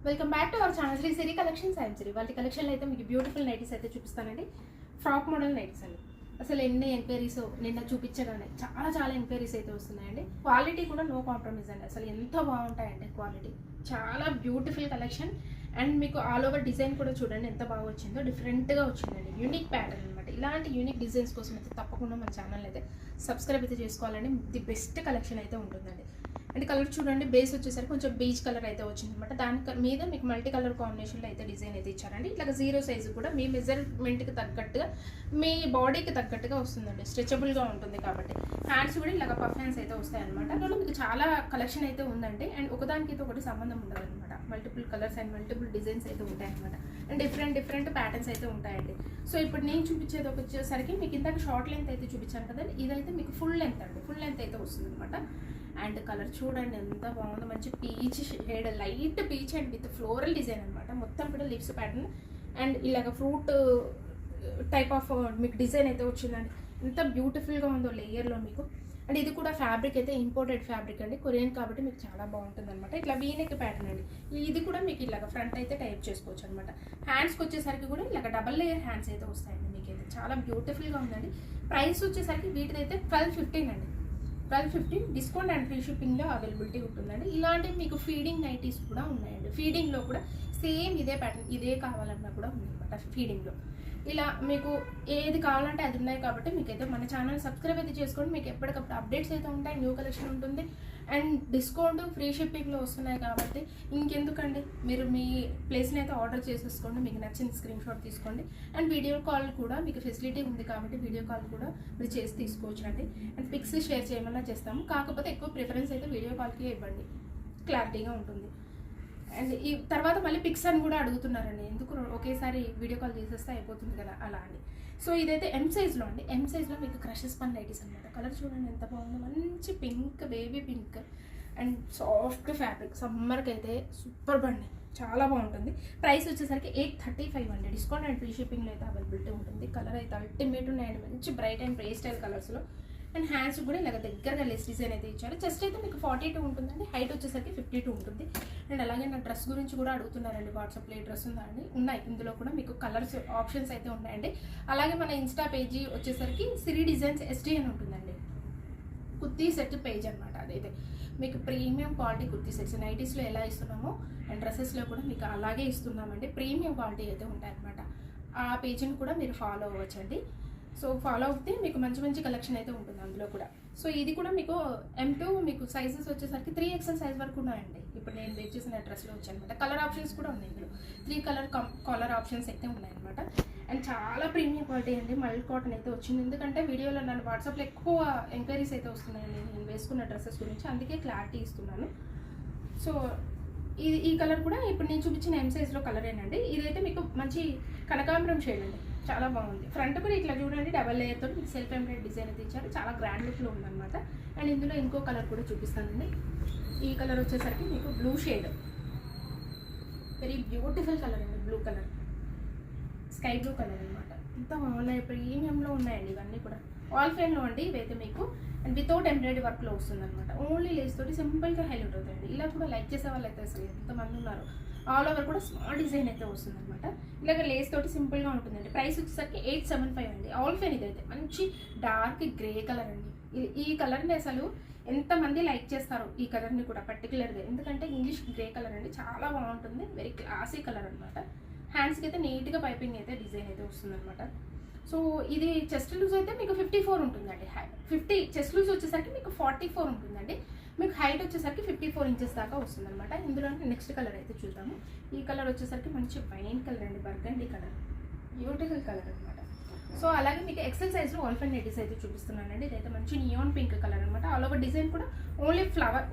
Welcome back to our channel Sri Siri collections. I'm Siri. వాళ్ళ కలెక్షన్లో అయితే మీకు బ్యూటిఫుల్ నైటీస్ అయితే చూపిస్తానండి. ఫ్రాక్ మోడల్ నైటీస్ అండి. అసలు ఎన్ని ఎంక్వైరీస్ నిన్న చూపించగానే చాలా ఎంక్వైరీస్ అయితే వస్తున్నాయండి. క్వాలిటీ కూడా నో కాంప్రమైజ్ అండి. అసలు ఎంత బాగుంటాయంటే క్వాలిటీ చాలా బ్యూటిఫుల్ కలెక్షన్. అండ్ మీకు ఆల్ ఓవర్ డిజైన్ కూడా చూడండి ఎంత బాగా వచ్చిందో, డిఫరెంట్గా వచ్చిందండి. యూనిక్ ప్యాటర్న్ అనమాట. ఇలాంటి యూనిక్ డిజైన్స్ కోసం అయితే తప్పకుండా మన ఛానల్ అయితే సబ్స్క్రైబ్ అయితే చేసుకోవాలండి. ది బెస్ట్ కలెక్షన్ అయితే ఉంటుందండి. అండ్ కలర్ చూడండి, బేస్ వచ్చేసరికి కొంచెం బీచ్ కలర్ అయితే వచ్చింది అనమాట. దాని మీద మీకు మల్టీ కలర్ కాంబినేషన్లో అయితే డిజైన్ అయితే ఇచ్చారండి. ఇట్లా జీరో సైజు కూడా మీ మెజర్మెంట్కి తగ్గట్టుగా, మీ బాడీకి తగ్గట్టుగా వస్తుందండి. స్ట్రెచబుల్గా ఉంటుంది కాబట్టి. హ్యాండ్స్ కూడా ఇలాగ పఫ్ హ్యాండ్స్ అయితే వస్తాయి అనమాట. అందులో మీకు చాలా కలెక్షన్ అయితే ఉందండి. అండ్ ఒకదానికి అయితే ఒకటి సంబంధం ఉండదు అనమాట. Multiple colours and multiple designs అయితే ఉంటాయి అనమాట. అండ్ డిఫరెంట్ ప్యాటర్న్స్ అయితే ఉంటాయండి. సో ఇప్పుడు నేను చూపించేది వచ్చేసరికి మీకు ఇందాక షార్ట్ లెంత్ అయితే చూపించాను కదండి. ఇదైతే మీకు ఫుల్ లెంత్ అండి. ఫుల్ లెంత్ అయితే వస్తుంది అనమాట. అండ్ కలర్ చూడండి ఎంత బాగుందో, మంచి peach shade, light peach and with floral design అనమాట. మొత్తం కూడా లిప్స్ ప్యాటర్న్ అండ్ ఇలాగ ఫ్రూట్ టైప్ ఆఫ్ మీకు డిజైన్ అయితే వచ్చిందండి. ఎంత బ్యూటిఫుల్గా ఉందో లేయర్లో మీకు. అండ్ ఇది కూడా ఫ్యాబ్రిక్ అయితే ఇంపోర్టెడ్ ఫ్యాబ్రిక్ అండి, కొరియన్ కాబట్టి మీకు చాలా బాగుంటుంది అనమాట. ఇట్లా వీనెక్ ప్యాటర్న్ అండి. ఇది కూడా మీకు ఇలాగ ఫ్రంట్ అయితే టైప్ చేసుకోవచ్చు అనమాట. హ్యాండ్స్కి వచ్చేసరికి కూడా ఇలాగ డబల్ లేయర్ హ్యాండ్స్ అయితే వస్తాయండి. మీకు అయితే చాలా బ్యూటిఫుల్గా ఉందండి. ప్రైస్ వచ్చేసరికి వీటిదైతే 1215 అండి. 1215 డిస్కౌంట్ అండ్ ఫ్రీ షిప్పింగ్లో అవైలబిలిటీ ఉంటుందండి. ఇలాంటి మీకు ఫీడింగ్ నైటీస్ కూడా ఉన్నాయండి. ఫీడింగ్లో కూడా సేమ్ ఇదే ప్యాటర్న్, ఇదే కావాలన్నా కూడా ఉందన్నమాట. ఫీడింగ్లో ఇలా మీకు ఏది కావాలంటే అది ఉన్నాయి కాబట్టి మీకైతే మన ఛానల్ సబ్స్క్రైబ్ అయితే చేసుకోండి. మీకు ఎప్పటికప్పుడు అప్డేట్స్ అయితే ఉంటాయి, న్యూ కలెక్షన్ ఉంటుంది. అండ్ డిస్కౌంట్ ఫ్రీ షిప్పింగ్లో వస్తున్నాయి కాబట్టి ఇంకెందుకండి, మీరు మీ ప్లేస్ని అయితే ఆర్డర్ చేసేసుకోండి. మీకు నచ్చిన స్క్రీన్ షాట్ తీసుకోండి. అండ్ వీడియో కాల్ కూడా మీకు ఫెసిలిటీ ఉంది కాబట్టి వీడియో కాల్ కూడా మీరు చేసి తీసుకోవచ్చు అండి. అండ్ పిక్స్ షేర్ చేయమన్నా చేస్తాము, కాకపోతే ఎక్కువ ప్రిఫరెన్స్ అయితే వీడియో కాల్కి ఇవ్వండి, క్లారిటీగా ఉంటుంది. అండ్ ఈ తర్వాత మళ్ళీ పిక్స్ అని కూడా అడుగుతున్నారండి. ఎందుకు ఒకేసారి వీడియో కాల్ చేసేస్తే అయిపోతుంది కదా, అలా అండి. సో ఇదైతే ఎం సైజ్లో అండి. ఎం సైజ్లో మీకు క్రషెస్ పన్ నైటీస్ అనమాట. కలర్ చూడండి ఎంత బాగుందో, మంచి pink, baby pink and soft fabric. సమ్మర్కి అయితే సూపర్ బండి, చాలా బాగుంటుంది. ప్రైస్ వచ్చేసరికి 835 అండి. డిస్కౌంట్ అండ్ ఫ్రీ షిప్పింగ్లో అయితే అవైలబిలిటీ ఉంటుంది. కలర్ అయితే అల్టిమేట్ ఉన్నాయండి, మంచి బ్రైట్ అండ్ ప్రే స్టైల్ కలర్స్లో. అండ్ హ్యాండ్స్ కూడా ఇలాగ దగ్గరగా లెస్ డిజైన్ అయితే ఇచ్చారు. చెస్ట్ అయితే మీకు 42 ఉంటుందండి. హైట్ వచ్చేసరికి 52 ఉంటుంది. అండ్ అలాగే నా డ్రెస్ గురించి కూడా అడుగుతున్నారండి. వాట్సాప్లో ఏ డ్రెస్ ఉందా అండి, ఉన్నాయి. ఇందులో కూడా మీకు కలర్స్ ఆప్షన్స్ అయితే ఉన్నాయండి. అలాగే మన ఇన్స్టా పేజీ వచ్చేసరికి సిరి డిజైన్స్ ఎస్టీ అని ఉంటుందండి. కుర్తీ సెట్ పేజ్ అనమాట. అదైతే మీకు ప్రీమియం క్వాలిటీ కుర్తీ సెట్స్ నైటీస్లో ఎలా ఇస్తున్నామో అండ్ డ్రెస్సెస్లో కూడా మీకు అలాగే ఇస్తున్నామండి. ప్రీమియం క్వాలిటీ అయితే ఉంటాయన్నమాట. ఆ పేజీని కూడా మీరు ఫాలో అవ్వచ్చండి. సో ఫాలో అవుతే మీకు మంచి కలెక్షన్ అయితే ఉంటుంది అందులో కూడా. సో ఇది కూడా మీకు M2 మీకు సైజెస్ వచ్చేసరికి 3XL సైజ్ వరకు ఉన్నాయండి. ఇప్పుడు నేను వేర్ చేసిన డ్రెస్లో వచ్చాయన్నమాట. కలర్ ఆప్షన్స్ కూడా ఉన్నాయి. ఇందులో 3 కలర్ ఆప్షన్స్ అయితే ఉన్నాయన్నమాట. అండ్ చాలా ప్రీమియం క్వాలిటీ అండి. మల్ కాటన్ అయితే వచ్చింది. ఎందుకంటే వీడియోలో నన్ను వాట్సాప్లో ఎక్కువ ఎంక్వైరీస్ అయితే వస్తున్నాయండి నేను వేసుకున్న డ్రెస్సెస్ గురించి, అందుకే క్లారిటీ ఇస్తున్నాను. సో ఈ కలర్ కూడా ఇప్పుడు నేను చూపించిన M సైజ్లో కలరేనండి. ఇదైతే మీకు మంచి కనకాంబరం షేడ్ అండి, చాలా బాగుంది. ఫ్రంట్ కూడా ఇట్లా చూడండి, డబల్ లేయర్తో మీకు సెల్ఫ్ ఎంబ్రాయిడరీ డిజైన్ అయితే ఇచ్చారు. చాలా గ్రాండ్ లుక్లో ఉందన్నమాట. అండ్ ఇందులో ఇంకో కలర్ కూడా చూపిస్తానండి. ఈ కలర్ వచ్చేసరికి మీకు blue shade, very beautiful colour అండి. Blue colour, sky blue colour అనమాట. ఎంత బాగున్నాయి, ప్రీమియంలో ఉన్నాయండి ఇవన్నీ కూడా. ఆల్ ఫైన్లో అండి ఇవైతే మీకు. అండ్ వితౌట్ ఎంబ్రాయిడరీ వర్క్లో వస్తుంది అనమాట. ఓన్లీ లేస్ తోటి సింపుల్గా హైలైట్ అవుతాయండి. ఇలా కూడా లైక్ చేసే వాళ్ళు అయితే అసలు ఎంతమంది ఉన్నారు. ఆల్ ఓవర్ కూడా స్మాల్ డిజైన్ అయితే వస్తుంది అనమాట. ఇలాగ లేస్ తోటి సింపుల్గా ఉంటుందండి. ప్రైస్ వచ్చేసరికి 875 అండి. ఆల్ ఫైన్ ఇదైతే మంచి డార్క్ గ్రే కలర్ అండి. ఈ కలర్ని అసలు ఎంతమంది లైక్ చేస్తారు ఈ కలర్ని కూడా పర్టికులర్గా, ఎందుకంటే ఇంగ్లీష్ గ్రే కలర్ అండి, చాలా బాగుంటుంది. వెరీ క్లాసీ కలర్ అనమాట. హ్యాండ్స్కి అయితే నీట్గా పైపింగ్ అయితే డిజైన్ అయితే వస్తుంది అనమాట. సో ఇది చెస్ట్ లూజ్ అయితే మీకు 54 ఉంటుందండి. 50 చెస్ట్ లూజ్ వచ్చేసరికి మీకు 44 ఉంటుందండి. మీకు హైట్ వచ్చేసరికి 54 ఇంచెస్ దాకా వస్తుందన్నమాట. ఇందులో నెక్స్ట్ కలర్ అయితే చూద్దాము. ఈ కలర్ వచ్చేసరికి మంచి వైన్ కలర్ అండి, బర్గండీ కలర్, బ్యూటిఫుల్ కలర్ అనమాట. సో అలాగే మీకు ఎక్సెల్ సైజ్లో ఆల్ఫైన్ నైటీస్ అయితే చూపిస్తున్నానండి. ఇదైతే మంచి నియాన్ పింక్ కలర్ అనమాట. ఆల్ ఓవర్ డిజైన్ కూడా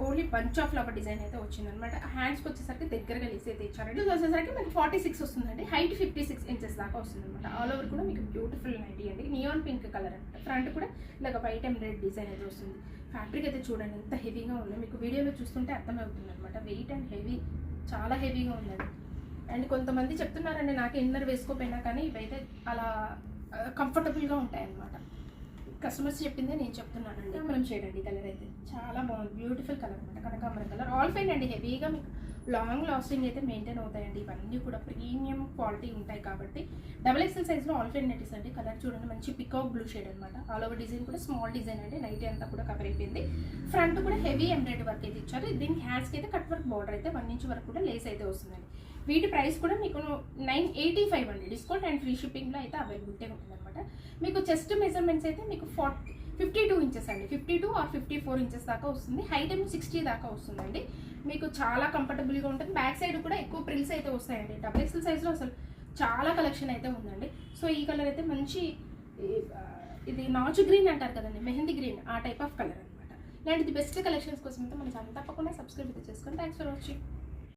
only bunch of flower design అయితే వచ్చిందనమాట. హ్యాండ్స్కి వచ్చేసరికి దగ్గరగా లేసి అయితే ఇచ్చారండి. ఇది వచ్చేసరికి మీకు 46 వస్తుందండి. హైట్ 56 ఇంచెస్ దాకా వస్తుందన్నమాట. ఆల్ ఓవర్ కూడా మీకు బ్యూటిఫుల్ నైటీ అండి, నియాన్ పింక్ కలర్ అనమాట. ఫ్రంట్ కూడా ఇలాగ వైట్ అండ్ రెడ్ డిజైన్ అయితే వస్తుంది. ఫ్యాబ్రిక్ అయితే చూడండి ఎంత హెవీగా ఉంది, మీకు వీడియోలో చూస్తుంటే అర్థమవుతుంది అనమాట. వెయిట్ అండ్ హెవీ, చాలా హెవీగా ఉందండి. అండ్ కొంతమంది చెప్తున్నారండి నాకు ఇన్నర్ వేసుకోపోయినా కానీ ఇవైతే అలా కంఫర్టబుల్గా ఉంటాయన్నమాట. కస్టమర్స్ చెప్పిందే నేను చెప్తున్నానండి. మనం షేడ్ అండి కలర్ అయితే చాలా బాగుంది, బ్యూటిఫుల్ కలర్ అనమాట. కనకాంబరం కలర్ ఆల్ ఫైన్ అండి. హెవీగా మీకు లాంగ్ లాస్టింగ్ అయితే మెయింటైన్ అవుతాయండి. ఇవన్నీ కూడా ప్రీమియం క్వాలిటీ ఉంటాయి కాబట్టి డబుల్ ఎక్సెల్ సైజ్లో ఆల్ఫెన్ నైటీస్ అండి. కలర్ చూడండి, మంచి పికాక్ బ్లూ షేడ్ అనమాట. ఆల్ ఓవర్ డిజైన్ కూడా స్మాల్ డిజైన్ అండి. నైటీ అంతా కూడా కవర్ అయిపోయింది. ఫ్రంట్ కూడా హెవీ ఎంబ్రాయిడరీ వర్క్ అయితే ఇచ్చారు. దీనికి హ్యాండ్స్కి అయితే కట్ వర్క్ బార్డర్ అయితే 1 ఇంచ్ వరకు కూడా లేస్ అయితే వస్తుందండి. వీటి ప్రైస్ కూడా మీకు 985 అండి. డిస్కౌంట్ అండ్ ఫ్రీ షిప్పింగ్లో అయితే అవైలబిలిటీ ఉంటుందన్నమాట. మీకు చెస్ట్ మెజర్మెంట్స్ అయితే మీకు 52 ఇంచెస్ అండి. 52 ఆర్ 54 ఇంచెస్ దాకా వస్తుంది. హైట్ ఏమో 60 దాకా వస్తుందండి. మీకు చాలా కంఫర్టబుల్గా ఉంటుంది. బ్యాక్ సైడ్ కూడా ఎక్కువ ప్రిల్స్ అయితే వస్తాయండి. డబుల్ ఎక్సెల్ సైజ్లో అసలు చాలా కలెక్షన్ అయితే ఉందండి. సో ఈ కలర్ అయితే మంచి ఇది నాచు గ్రీన్ అంటారు కదండి, మెహందీ గ్రీన్, ఆ టైప్ ఆఫ్ కలర్ అనమాట. ఇలాంటిది బెస్ట్ కలెక్షన్స్ కోసం అయితే మన ఛానల్ తప్పకుండా సబ్స్క్రైబ్ అయితే చేసుకోండి. Thanks for watching.